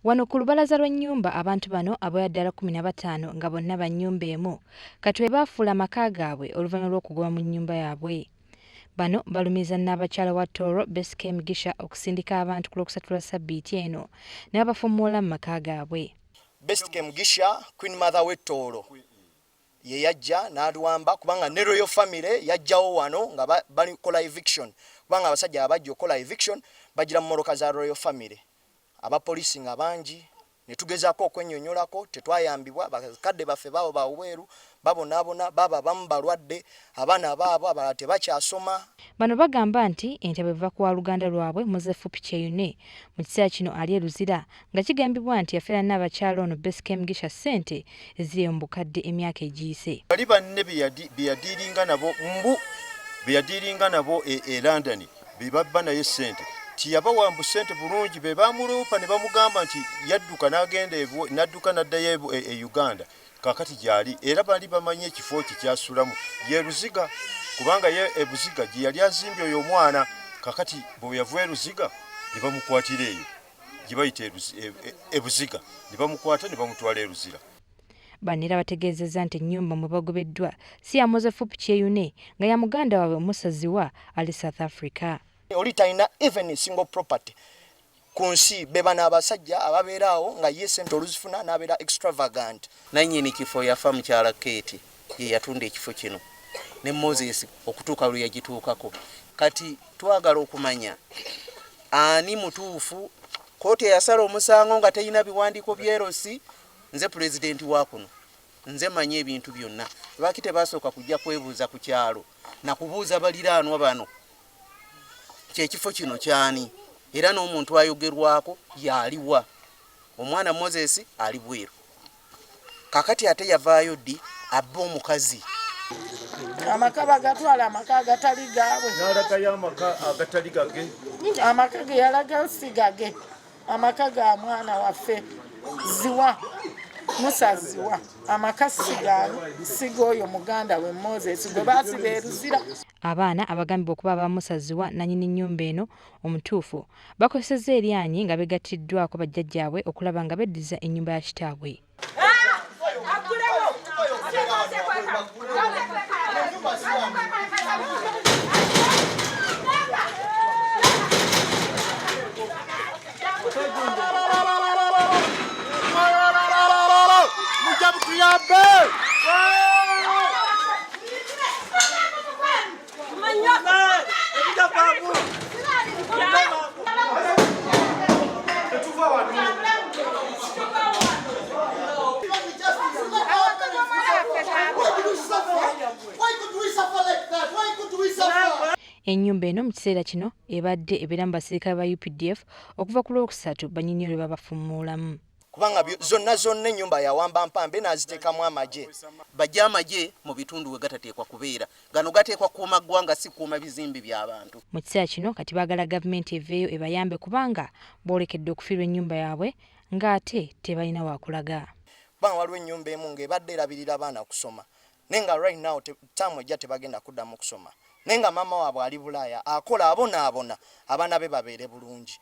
Wano ku lubalaza lw'ennyumba abantu bano aboya ddala 15 nga bonna ba nnyumba emu kati baafuula amaka gaabwe oluvannyuma lw'okugwa mu nnyumba yaabwe. Bano balumiza n'abakyala wa Tooro Besike Mugisha okusindika abantu ku lwokusatu lwa Ssabbiiti eno ne babafuumuula mu maka gaabwe. Besike Mugisha Queen Mother we Tooro ye yajja n'aluwamba kubanga ne Royal Family yajjawo wano nga balikola eviction kubanga abasajja abajja okola eviction bagira mu mmoloka za Royal Family. Abapolisi nga bangi ne tugezaako okwennyonnyolako tetwayambibwa bakadde baffe baabo bawweeru babonabona baba bamu balwadde abaana baabo abalala tebakyasoma. Bano bagamba nti ente bwe va ku waluganda lwabwe Muzefu Picheyune mu kiseera kino ali eruzira nga kigambibwa nti yafiira n'abakyala ono Besike Mugisha ssente eziri mu bukadde emyaka egiyise. Bali banne beyadiiringa nabo e London bebabba naye ssente tiyabawambu ssente bulungi be bamuluupa ne bamugamba nti yadduka n'adduka n'addayo e Uganda kakati gyali era bali bamanye ekifo kyasulamu ye Luziga kubanga ye ebuziga gye yali azimbye oyo omwana kakati bwe yavuye Luziga ne bamukwatira eyo gye bayita ebuziga ne bamukwata ne bamutwala e Luzira. Banera bategeezezza nti ennyumba mwe bagobeddwa si ya Muzefu Picheyune nga ya muganda waabwe Musaziwa ali South Africa. Oli talina even single property ku nsi beba n'abasajja ababeeraawo nga ye ssente oluzifuna n'abeera extravagant. Nannyini kifo yafa mukyala Keeti ye yatunda ekifo kino ne Moses okutuuka lwe yagituukako. Kati twagala okumanya ani mutuufu. Kooti yasala omusango nga teyina biwandiiko byerosi. Nze pulezidenti wa kuno nze manye ebintu byonna lwaki tebasooka kujja kwebuuza ku kyalo na kubuuza baliraanwa bano kyekifo kino kyani era n'omuntu ayogerwako yaliwa. Omwana Moses ali bweru kakati ate yavaayo ddi abba omukazi. Amaka bagatwala amaka agatali gaabwe N'alagayo amaka agatali gage. Amaka ge yalagayo si gage amaka ga mwana waffe Ziwa Musaziwa amaka siga oyo muganda we Moses gwe baasiba e Luzira. Abaana abagambibwa okuba aba Musaziwa nannyini nnyumba eno omutuufu bakozesezza eryanyi nga begattiddwako bajjajjaabwe okulaba nga beddiza ennyumba ya kitaabwe. Ennyumba eno mu kiseera kino ebadde ebeeramu basirikale ba UPDF okuva ku lwokusatu bannyini lwe babafuumuulamu. Kubanga zonna ennyumba yawamba mpambe n'aziteekamu amagye. Bajja amagye mu bitundu we gatateekwa kubeera gano gateekwa kuuma ggwanga si kuuma bizimbe by'abantu. Mu kiseera kino kati baagala gavumenti eveeyo ebayambe kubanga boolekedde okufiirwa ennyumba yaabwe ng'ate tebalina wakulaga. Kubanga waliwo ennyumba emu ng'ebadde erabirira abaana kusoma naye nga right now taamu ejja tebagenda kuddamu kusoma naye nga maama waabwe ali Bulaaya akola abonaabona abaana be babeere bulungi.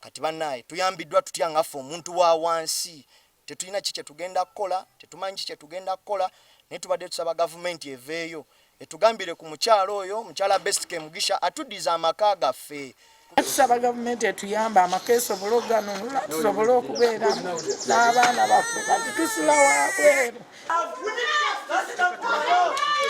Kati bannaye tuyambiddwa tutya ngaffe omuntu wa wansi tetulina ki kyetugenda kukola tetumanyi ki kyetugenda kukola naye tubadde tusaba gavumenti eveeyo etugambire ku mukyalo oyo mukyala Besike Mugisha atuddiza amaka gaffe. Tusaba gavumenti etuyamba amaka esobole oganunula tusobole okubeeramu n'abaana baffe kati tusula wabweru.